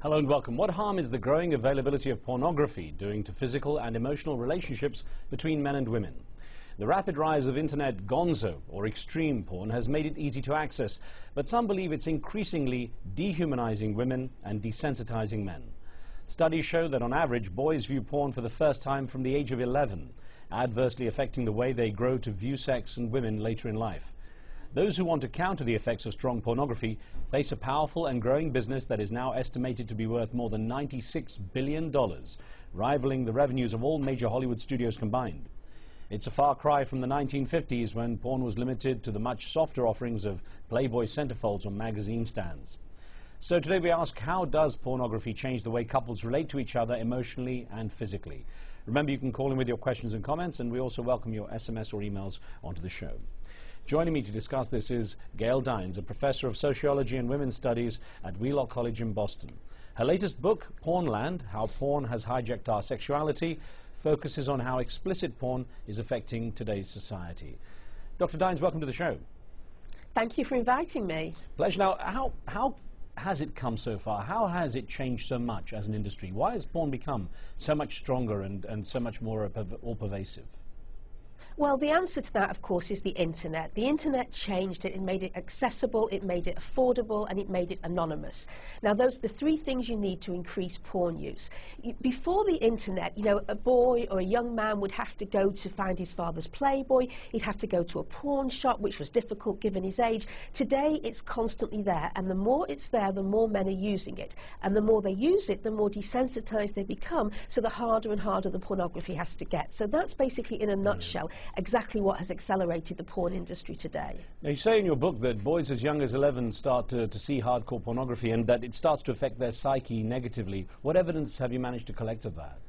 Hello and welcome. What harm is the growing availability of pornography doing to physical and emotional relationships between men and women? The rapid rise of internet gonzo or extreme porn has made it easy to access, but some believe it's increasingly dehumanizing women and desensitizing men. Studies show that on average, boys view porn for the first time from the age of 11, adversely affecting the way they grow to view sex and women later in life. Those who want to counter the effects of strong pornography face a powerful and growing business that is now estimated to be worth more than $96 billion, rivaling the revenues of all major Hollywood studios combined. It's a far cry from the 1950s when porn was limited to the much softer offerings of Playboy centerfolds on magazine stands. So today we ask, how does pornography change the way couples relate to each other emotionally and physically? Remember, you can call in with your questions and comments, and we also welcome your SMS or emails onto the show. Joining me to discuss this is Gail, a professor of sociology and women's studies at Wheelock College in Boston. Her latest book, Pornland: How Porn Has Hijacked Our Sexuality, focuses on how explicit porn is affecting today's society. Dr. Dines, welcome to the show. Thank you for inviting me. Pleasure. Now, how has it come so far? How has it changed so much as an industry? Why has porn become so much stronger and so much more all-pervasive? Well, the answer to that, of course, is the internet. The internet changed it. It made it accessible, it made it affordable, and it made it anonymous. Now, those are the three things you need to increase porn use. Before the internet, you know, a boy or a young man would have to go to find his father's Playboy. He'd have to go to a porn shop, which was difficult given his age. Today, it's constantly there, and the more it's there, the more men are using it. And the more they use it, the more desensitized they become, so the harder and harder the pornography has to get. So that's basically, in a nutshell, exactly what has accelerated the porn industry today. Now, you say in your book that boys as young as 11 start to see hardcore pornography and that it starts to affect their psyche negatively. What evidence have you managed to collect of that?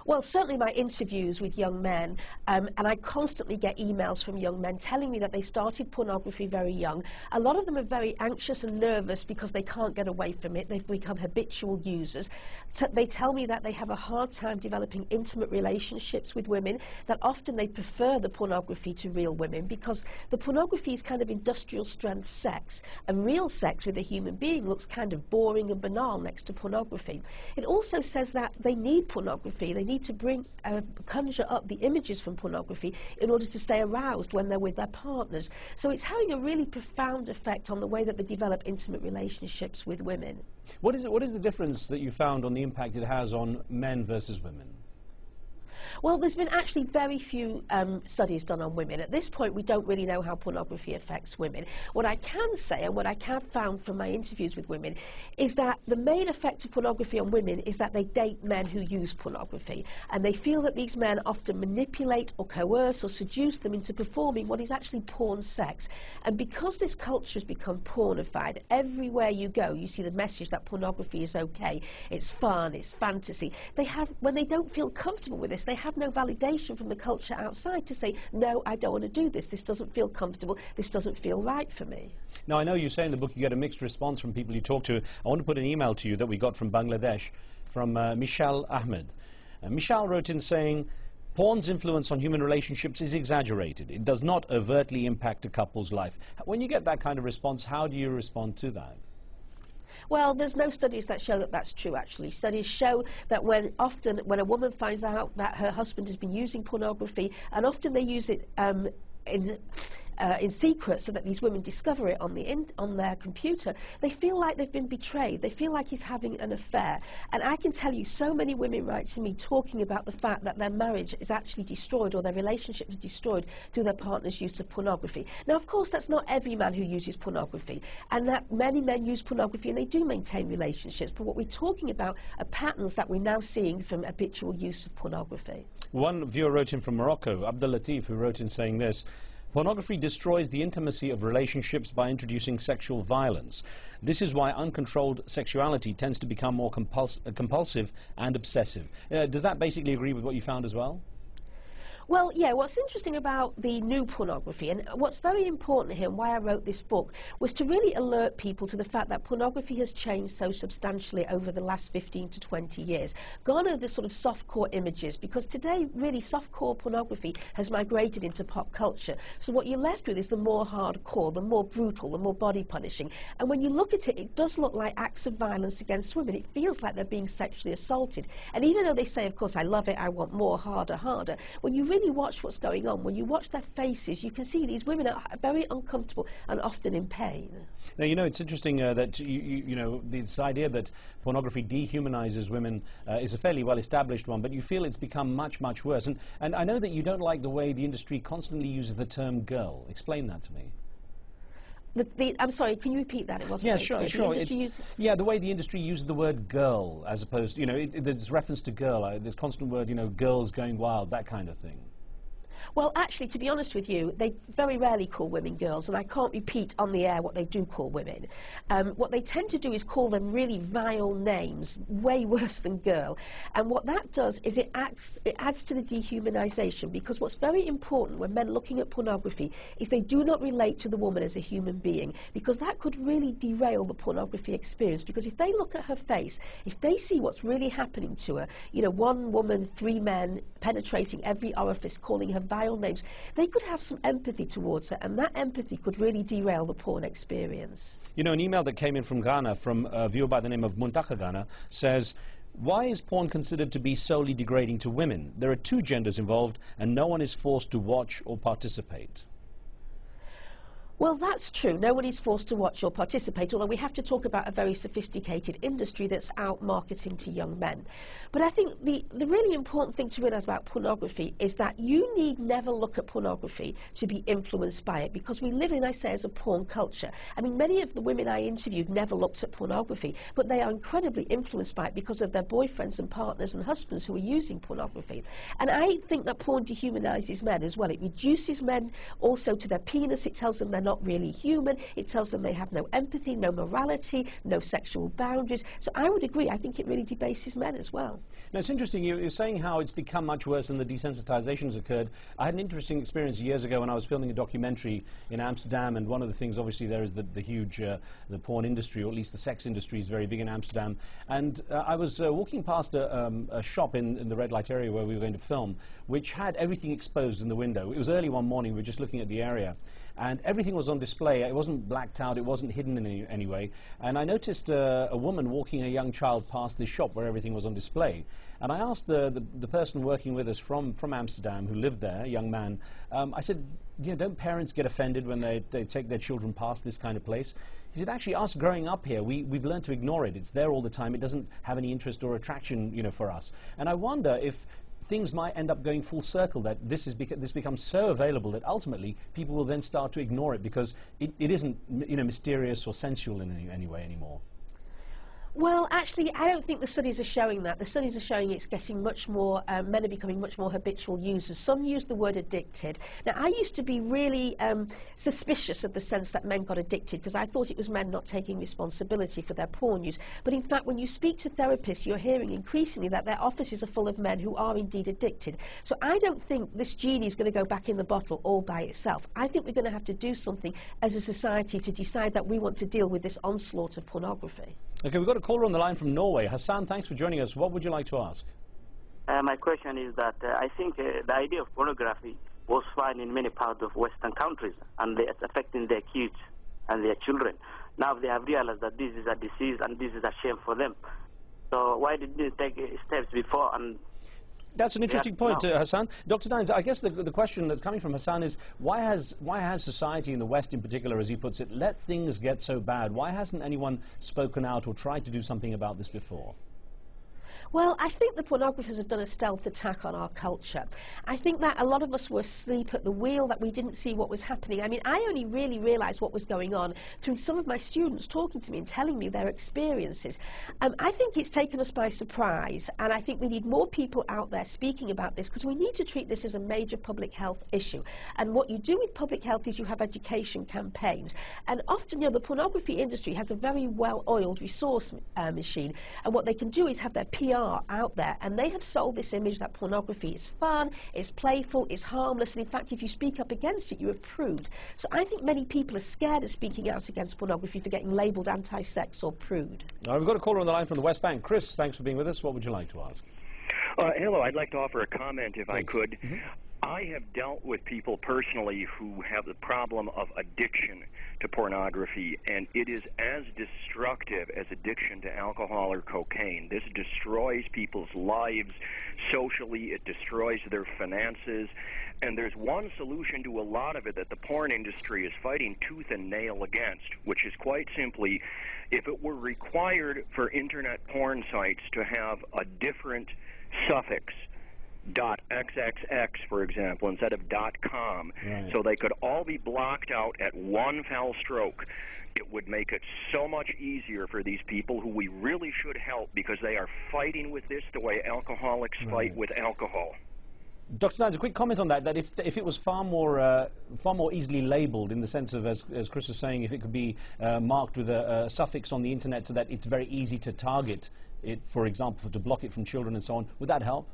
Well, certainly my interviews with young men, and I constantly get emails from young men telling me that they started pornography very young. A lot of them are very anxious and nervous because they can't get away from it. They've become habitual users. They tell me that they have a hard time developing intimate relationships with women, that often they prefer the pornography to real women because the pornography is kind of industrial strength sex, and real sex with a human being looks kind of boring and banal next to pornography. It also says that they need pornography. They need to conjure up the images from pornography in order to stay aroused when they're with their partners. So it's having a really profound effect on the way that they develop intimate relationships with women. What is the difference that you found on the impact it has on men versus women? Well, there's been actually very few studies done on women. At this point, we don't really know how pornography affects women. What I can say, and what I have found from my interviews with women, is that the main effect of pornography on women is that they date men who use pornography. And they feel that these men often manipulate or coerce or seduce them into performing what is actually porn sex. And because this culture has become pornified, everywhere you go, you see the message that pornography is okay, it's fun, it's fantasy. When they don't feel comfortable with this, they have no validation from the culture outside to say, no, I don't want to do this. This doesn't feel comfortable. This doesn't feel right for me. Now, I know you say in the book you get a mixed response from people you talk to. I want to put an email to you that we got from Bangladesh, from Mishal Ahmed. Mishal wrote in saying, porn's influence on human relationships is exaggerated. It does not overtly impact a couple's life. When you get that kind of response, how do you respond to that? Well, there's no studies that show that that's true, actually. Studies show that when a woman finds out that her husband has been using pornography, and often they use it in secret so that these women discover it on their computer, they feel like they've been betrayed. They feel like he's having an affair. And I can tell you, so many women write to me talking about the fact that their marriage is actually destroyed or their relationship is destroyed through their partner's use of pornography. Now, of course, that's not every man who uses pornography, and that many men use pornography and they do maintain relationships. But what we're talking about are patterns that we're now seeing from habitual use of pornography. One viewer wrote in from Morocco, Abdul Latif, who wrote in saying this: pornography destroys the intimacy of relationships by introducing sexual violence. This is why uncontrolled sexuality tends to become more compulsive and obsessive. Does that basically agree with what you found as well? Well, yeah, what's interesting about the new pornography, and what's very important here and why I wrote this book, was to really alert people to the fact that pornography has changed so substantially over the last 15 to 20 years. Gone are the sort of softcore images, because today, really, softcore pornography has migrated into pop culture. So what you're left with is the more hardcore, the more brutal, the more body punishing. And when you look at it, it does look like acts of violence against women. It feels like they're being sexually assaulted. And even though they say, of course, I love it, I want more, harder, harder, when you really watch what's going on, when you watch their faces, you can see these women are very uncomfortable and often in pain. Now, you know, it's interesting that, you know, this idea that pornography dehumanizes women is a fairly well-established one, but you feel it's become much, much worse. And I know that you don't like the way the industry constantly uses the term girl. Explain that to me. I'm sorry, can you repeat that? It wasn't Yeah, very sure, clear. sure. Yeah, the way the industry uses the word girl as opposed, you know, there's reference to girl, there's constant word, you know, girls going wild, that kind of thing. Well, actually, to be honest with you, they very rarely call women girls, and I can't repeat on the air what they do call women. What they tend to do is call them really vile names, way worse than girl. And what that does is it adds to the dehumanization, because what's very important when men looking at pornography is they do not relate to the woman as a human being, because that could really derail the pornography experience. Because if they look at her face, if they see what's really happening to her, you know, one woman, three men penetrating every orifice, calling her vile names, they could have some empathy towards her, and that empathy could really derail the porn experience. You know, an email that came in from Ghana from a viewer by the name of Muntaka Ghana says, why is porn considered to be solely degrading to women? There are two genders involved and no one is forced to watch or participate. Well, that's true. No one is forced to watch or participate, although we have to talk about a very sophisticated industry that's out marketing to young men. But I think the really important thing to realise about pornography is that you need never look at pornography to be influenced by it, because we live in, I say, as a porn culture. I mean, many of the women I interviewed never looked at pornography, but they are incredibly influenced by it because of their boyfriends and partners and husbands who are using pornography. And I think that porn dehumanises men as well. It reduces men also to their penis. It tells them they're not really human. It tells them they have no empathy, no morality, no sexual boundaries. So I would agree. I think it really debases men as well. Now, it's interesting. You're saying how it's become much worse and the desensitization has occurred. I had an interesting experience years ago when I was filming a documentary in Amsterdam, and one of the things, obviously, there is the huge the porn industry, or at least the sex industry is very big in Amsterdam. And I was walking past a shop in the red light area where we were going to film, which had everything exposed in the window. It was early one morning. We were just looking at the area, and everything was on display. It wasn't blacked out, it wasn't hidden in any way. And I noticed a woman walking a young child past this shop where everything was on display. And I asked the person working with us from Amsterdam, who lived there, a young man, I said, you know, don't parents get offended when they take their children past this kind of place? He said, actually, us growing up here, we've learned to ignore it. It's there all the time. It doesn't have any interest or attraction, you know, for us. And I wonder if things might end up going full circle, that this becomes so available that ultimately people will then start to ignore it because it isn't, you know, mysterious or sensual in any way anymore. Well, actually, I don't think the studies are showing that. The studies are showing it's getting much more, men are becoming much more habitual users. Some use the word addicted. Now, I used to be really suspicious of the sense that men got addicted, because I thought it was men not taking responsibility for their porn use. But in fact, when you speak to therapists, you're hearing increasingly that their offices are full of men who are indeed addicted. So I don't think this genie is going to go back in the bottle all by itself. I think we're going to have to do something as a society to decide that we want to deal with this onslaught of pornography. Okay, we've got a caller on the line from Norway. Hassan, thanks for joining us. What would you like to ask? My question is that I think the idea of pornography was fine in many parts of Western countries, and it's affecting their kids and their children. Now they have realized that this is a disease and this is a shame for them. So why did they take steps before? And that's an interesting point, Hassan. Dr. Dines, I guess the question that's coming from Hassan is, why has society in the West in particular, as he puts it, let things get so bad? Why hasn't anyone spoken out or tried to do something about this before? Well, I think the pornographers have done a stealth attack on our culture. I think that a lot of us were asleep at the wheel, that we didn't see what was happening. I mean, I only really realised what was going on through some of my students talking to me and telling me their experiences. I think it's taken us by surprise, and I think we need more people out there speaking about this, because we need to treat this as a major public health issue. And what you do with public health is you have education campaigns. And often, you know, the pornography industry has a very well-oiled resource machine, and what they can do is have their PR are out there, and they have sold this image that pornography is fun, it's playful, it's harmless, and in fact, if you speak up against it, you have prude. So I think many people are scared of speaking out against pornography for getting labelled anti-sex or prude. Now, we've got a caller on the line from the West Bank. Chris, thanks for being with us. What would you like to ask? Hello, I'd like to offer a comment if I could. Mm-hmm. I have dealt with people personally who have the problem of addiction to pornography, and it is as destructive as addiction to alcohol or cocaine. This destroys people's lives socially, it destroys their finances, and there's one solution to a lot of it that the porn industry is fighting tooth and nail against, which is quite simply, if it were required for internet porn sites to have a different suffix, .xxx, for example, instead of .com, right, so they could all be blocked out at one fell stroke, it would make it so much easier for these people who we really should help, because they are fighting with this the way alcoholics fight with alcohol. Dr. Dines, a quick comment on that, that if it was far more easily labelled, in the sense of, as Chris was saying, if it could be marked with a suffix on the internet so that it's very easy to target it, for example, to block it from children and so on, would that help?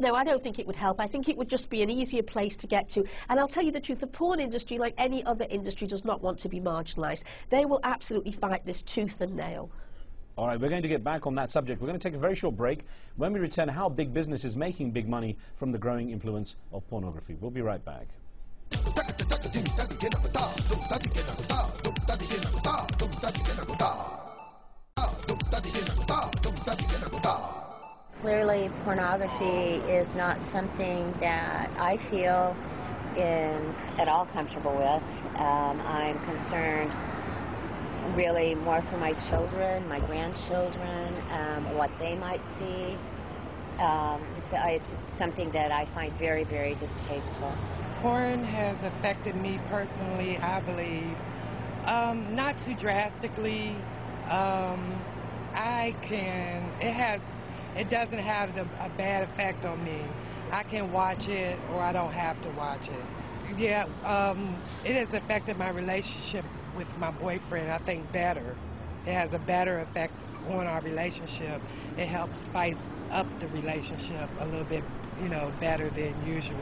No, I don't think it would help. I think it would just be an easier place to get to. And I'll tell you the truth, the porn industry, like any other industry, does not want to be marginalised. They will absolutely fight this tooth and nail. All right, we're going to get back on that subject. We're going to take a very short break. When we return, how big business is making big money from the growing influence of pornography. We'll be right back. Clearly, pornography is not something that I feel at all comfortable with. I'm concerned really more for my children, my grandchildren, what they might see. So it's something that I find very, very distasteful. Porn has affected me personally, I believe. Not too drastically. It doesn't have a bad effect on me. I can watch it, or I don't have to watch it. Yeah, it has affected my relationship with my boyfriend, I think, better. It has a better effect on our relationship. It helps spice up the relationship a little bit, better than usual.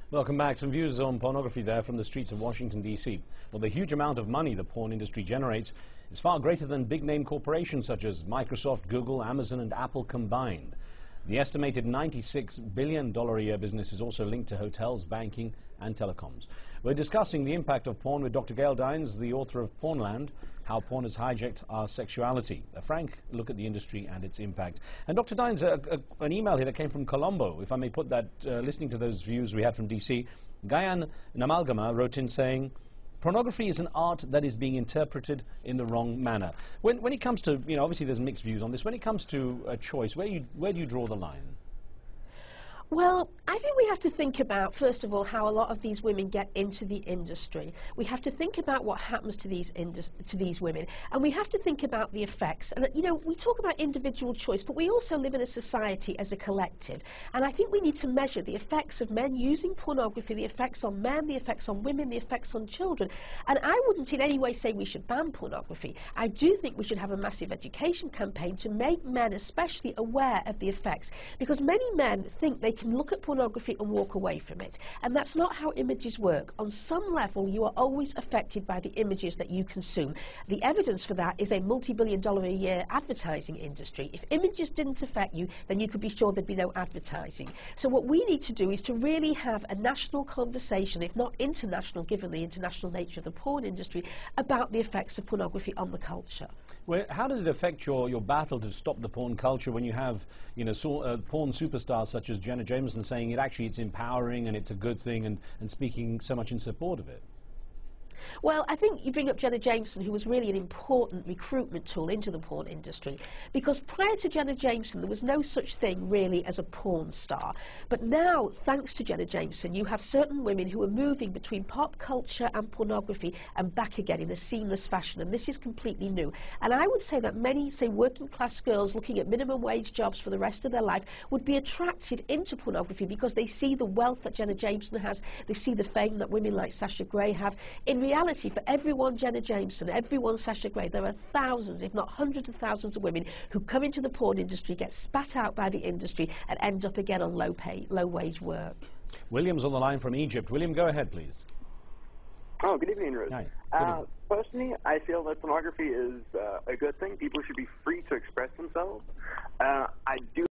Welcome back. Some views on pornography there from the streets of Washington, D.C. Well, the huge amount of money the porn industry generates is far greater than big-name corporations such as Microsoft, Google, Amazon and Apple combined. The estimated $96 billion a year business is also linked to hotels, banking and telecoms. We're discussing the impact of porn with Dr. Gail Dines, the author of Pornland, How Porn Has Hijacked Our Sexuality. A frank look at the industry and its impact. And Dr. Dines, an email here that came from Colombo, if I may put that, listening to those views we had from DC. Gayan Namalgama wrote in saying, pornography is an art that is being interpreted in the wrong manner. When it comes to, obviously there's mixed views on this, when it comes to a choice, where do you draw the line? Well, I think we have to think about, first of all, how a lot of these women get into the industry. We have to think about what happens to these women, and we have to think about the effects. And, we talk about individual choice, but we also live in a society as a collective. And I think we need to measure the effects of men using pornography, the effects on men, the effects on women, the effects on children. And I wouldn't in any way say we should ban pornography. I do think we should have a massive education campaign to make men especially aware of the effects, because many men think they can look at pornography and walk away from it. And that's not how images work. On some level, you are always affected by the images that you consume. The evidence for that is a multi-billion-dollar-a-year advertising industry. If images didn't affect you, then you could be sure there'd be no advertising. So what we need to do is to really have a national conversation, if not international, given the international nature of the porn industry, about the effects of pornography on the culture. Well, how does it affect your battle to stop the porn culture when you have, porn superstars such as Jenna Jameson saying it's empowering and it's a good thing and speaking so much in support of it? Well, I think you bring up Jenna Jameson, who was really an important recruitment tool into the porn industry, because prior to Jenna Jameson, there was no such thing really as a porn star. But now, thanks to Jenna Jameson, you have certain women who are moving between pop culture and pornography and back again in a seamless fashion, and this is completely new. And I would say that many, working class girls looking at minimum wage jobs for the rest of their life would be attracted into pornography because they see the wealth that Jenna Jameson has, they see the fame that women like Sasha Grey have. In reality, for every one Jenna Jameson, every one Sasha Grey, there are thousands, if not hundreds of thousands of women who come into the porn industry, get spat out by the industry, and end up again on low-wage work. William's on the line from Egypt. William, go ahead, please. Oh, good evening, Rose. Hi. Personally, I feel that pornography is a good thing. People should be free to express themselves. I do